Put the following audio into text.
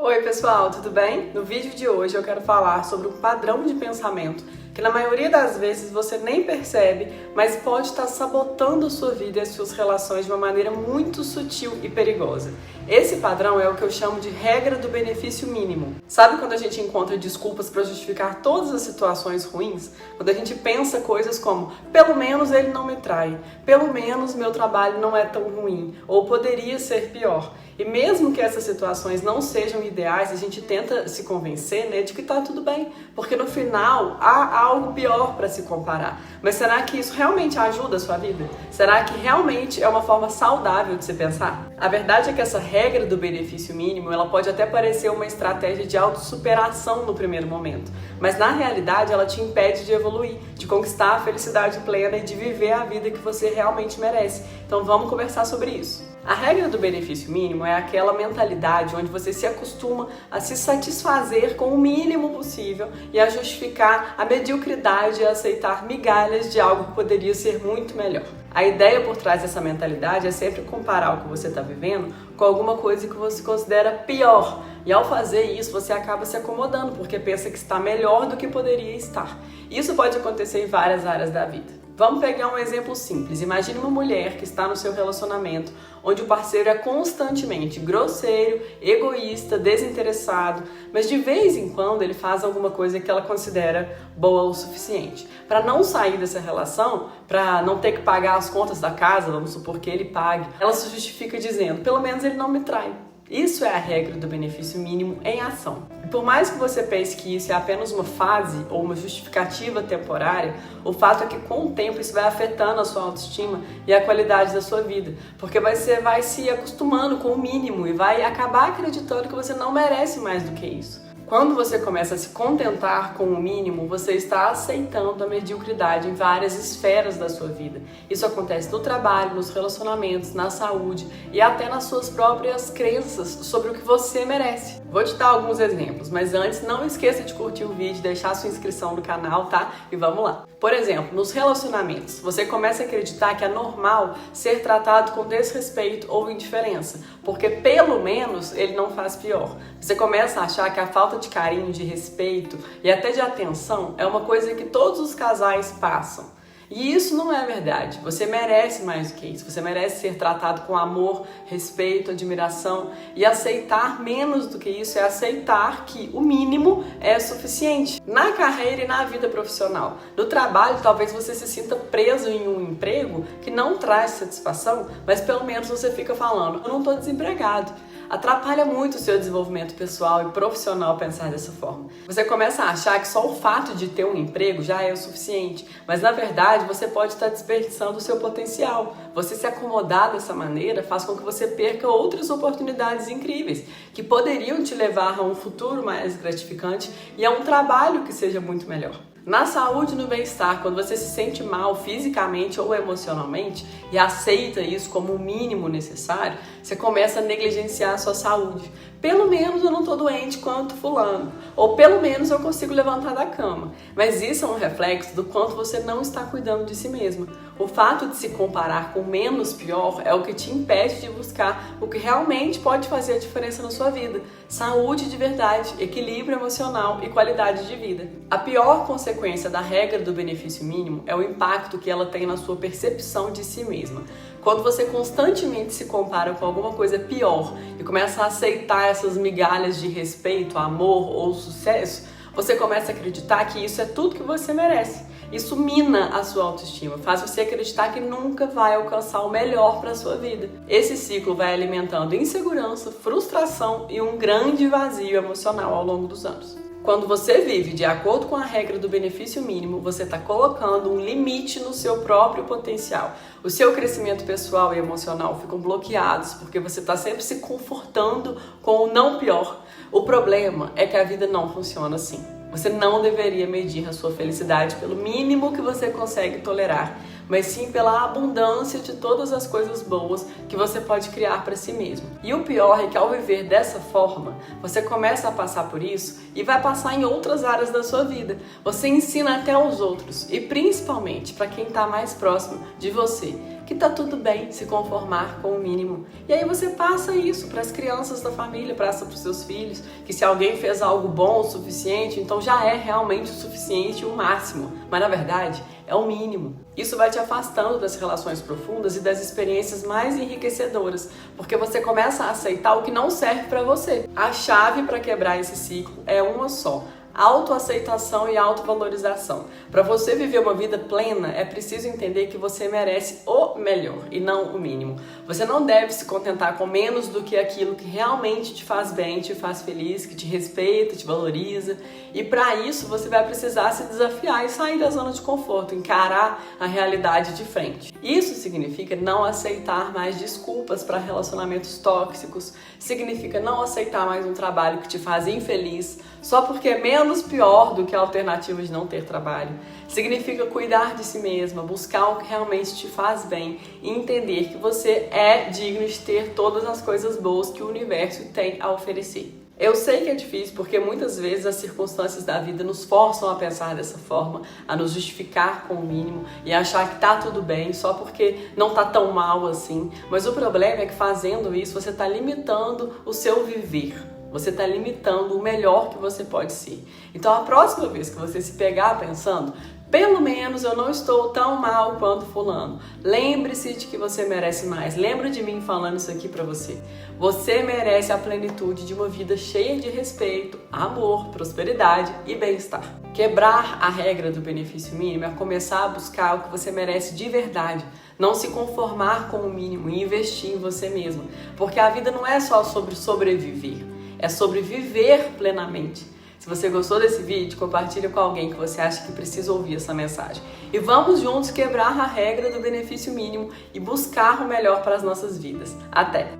Oi pessoal, tudo bem? No vídeo de hoje eu quero falar sobre um padrão de pensamento que na maioria das vezes você nem percebe, mas pode estar sabotando a sua vida e as suas relações de uma maneira muito sutil e perigosa. Esse padrão é o que eu chamo de regra do benefício mínimo. Sabe quando a gente encontra desculpas para justificar todas as situações ruins? Quando a gente pensa coisas como, pelo menos ele não me trai, pelo menos meu trabalho não é tão ruim, ou poderia ser pior. E mesmo que essas situações não sejam ideais, a gente tenta se convencer, de que tá tudo bem, porque no final há algo pior para se comparar. Mas será que isso realmente ajuda a sua vida? Será que realmente é uma forma saudável de se pensar? A verdade é que essa regra do benefício mínimo, ela pode até parecer uma estratégia de autossuperação no primeiro momento, mas na realidade ela te impede de evoluir, de conquistar a felicidade plena e de viver a vida que você realmente merece. Então vamos conversar sobre isso. A regra do benefício mínimo é aquela mentalidade onde você se acostuma a se satisfazer com o mínimo possível e a justificar a mediocridade e a aceitar migalhas de algo que poderia ser muito melhor. A ideia por trás dessa mentalidade é sempre comparar o que você está vivendo com alguma coisa que você considera pior. E ao fazer isso, você acaba se acomodando, porque pensa que está melhor do que poderia estar. Isso pode acontecer em várias áreas da vida. Vamos pegar um exemplo simples. Imagine uma mulher que está no seu relacionamento, onde o parceiro é constantemente grosseiro, egoísta, desinteressado, mas de vez em quando ele faz alguma coisa que ela considera boa o suficiente. Para não sair dessa relação, para não ter que pagar as contas da casa, vamos supor que ele pague, ela se justifica dizendo, pelo menos ele não me trai. Isso é a regra do benefício mínimo em ação. E por mais que você pense que isso é apenas uma fase ou uma justificativa temporária, o fato é que com o tempo isso vai afetando a sua autoestima e a qualidade da sua vida, porque você vai se acostumando com o mínimo e vai acabar acreditando que você não merece mais do que isso. Quando você começa a se contentar com o mínimo, você está aceitando a mediocridade em várias esferas da sua vida. Isso acontece no trabalho, nos relacionamentos, na saúde e até nas suas próprias crenças sobre o que você merece. Vou te dar alguns exemplos, mas antes não esqueça de curtir o vídeo, deixar sua inscrição no canal, tá? E vamos lá! Por exemplo, nos relacionamentos, você começa a acreditar que é normal ser tratado com desrespeito ou indiferença, porque pelo menos ele não faz pior. Você começa a achar que a falta de carinho, de respeito e até de atenção é uma coisa que todos os casais passam. E isso não é verdade. Você merece mais do que isso. Você merece ser tratado com amor, respeito, admiração. E aceitar menos do que isso é aceitar que o mínimo é suficiente. Na carreira e na vida profissional. No trabalho, talvez você se sinta preso em um emprego que não traz satisfação, mas pelo menos você fica falando, eu não estou desempregado. Atrapalha muito o seu desenvolvimento pessoal e profissional pensar dessa forma. Você começa a achar que só o fato de ter um emprego já é o suficiente, mas na verdade você pode estar desperdiçando o seu potencial. Você se acomodar dessa maneira faz com que você perca outras oportunidades incríveis, que poderiam te levar a um futuro mais gratificante e a um trabalho que seja muito melhor. Na saúde e no bem-estar, quando você se sente mal fisicamente ou emocionalmente e aceita isso como o mínimo necessário, você começa a negligenciar a sua saúde. Pelo menos eu não estou doente quanto fulano, ou pelo menos eu consigo levantar da cama. Mas isso é um reflexo do quanto você não está cuidando de si mesma. O fato de se comparar com o menos pior é o que te impede de buscar o que realmente pode fazer a diferença na sua vida. Saúde de verdade, equilíbrio emocional e qualidade de vida. A pior consequência da regra do benefício mínimo é o impacto que ela tem na sua percepção de si mesma. Quando você constantemente se compara com alguma coisa pior e começa a aceitar essas migalhas de respeito, amor ou sucesso, você começa a acreditar que isso é tudo que você merece. Isso mina a sua autoestima, faz você acreditar que nunca vai alcançar o melhor para a sua vida. Esse ciclo vai alimentando insegurança, frustração e um grande vazio emocional ao longo dos anos. Quando você vive de acordo com a regra do benefício mínimo, você está colocando um limite no seu próprio potencial. O seu crescimento pessoal e emocional ficam bloqueados porque você está sempre se confortando com o não pior. O problema é que a vida não funciona assim. Você não deveria medir a sua felicidade pelo mínimo que você consegue tolerar, mas sim pela abundância de todas as coisas boas que você pode criar para si mesmo. E o pior é que ao viver dessa forma, você começa a passar por isso e vai passar em outras áreas da sua vida. Você ensina até aos outros e principalmente para quem está mais próximo de você que tá tudo bem se conformar com o mínimo. E aí você passa isso para as crianças da família, passa para os seus filhos, que se alguém fez algo bom o suficiente, então já é realmente o suficiente e o máximo. Mas na verdade, é o mínimo. Isso vai te afastando das relações profundas e das experiências mais enriquecedoras, porque você começa a aceitar o que não serve para você. A chave para quebrar esse ciclo é uma só: autoaceitação e autovalorização. Para você viver uma vida plena, é preciso entender que você merece o melhor e não o mínimo. Você não deve se contentar com menos do que aquilo que realmente te faz bem, te faz feliz, que te respeita, te valoriza. E para isso você vai precisar se desafiar e sair da zona de conforto, encarar a realidade de frente. Isso significa não aceitar mais desculpas para relacionamentos tóxicos, significa não aceitar mais um trabalho que te faz infeliz só porque é menos pior do que a alternativa de não ter trabalho. Significa cuidar de si mesma, buscar o que realmente te faz bem e entender que você é digno de ter todas as coisas boas que o universo tem a oferecer. Eu sei que é difícil porque muitas vezes as circunstâncias da vida nos forçam a pensar dessa forma, a nos justificar com o mínimo e achar que tá tudo bem só porque não tá tão mal assim. Mas o problema é que fazendo isso você tá limitando o seu viver. Você está limitando o melhor que você pode ser. Então, a próxima vez que você se pegar pensando, pelo menos eu não estou tão mal quanto fulano, lembre-se de que você merece mais. Lembra de mim falando isso aqui para você. Você merece a plenitude de uma vida cheia de respeito, amor, prosperidade e bem-estar. Quebrar a regra do benefício mínimo é começar a buscar o que você merece de verdade. Não se conformar com o mínimo e investir em você mesmo. Porque a vida não é só sobre sobreviver. É sobre viver plenamente. Se você gostou desse vídeo, compartilhe com alguém que você acha que precisa ouvir essa mensagem. E vamos juntos quebrar a regra do benefício mínimo e buscar o melhor para as nossas vidas. Até!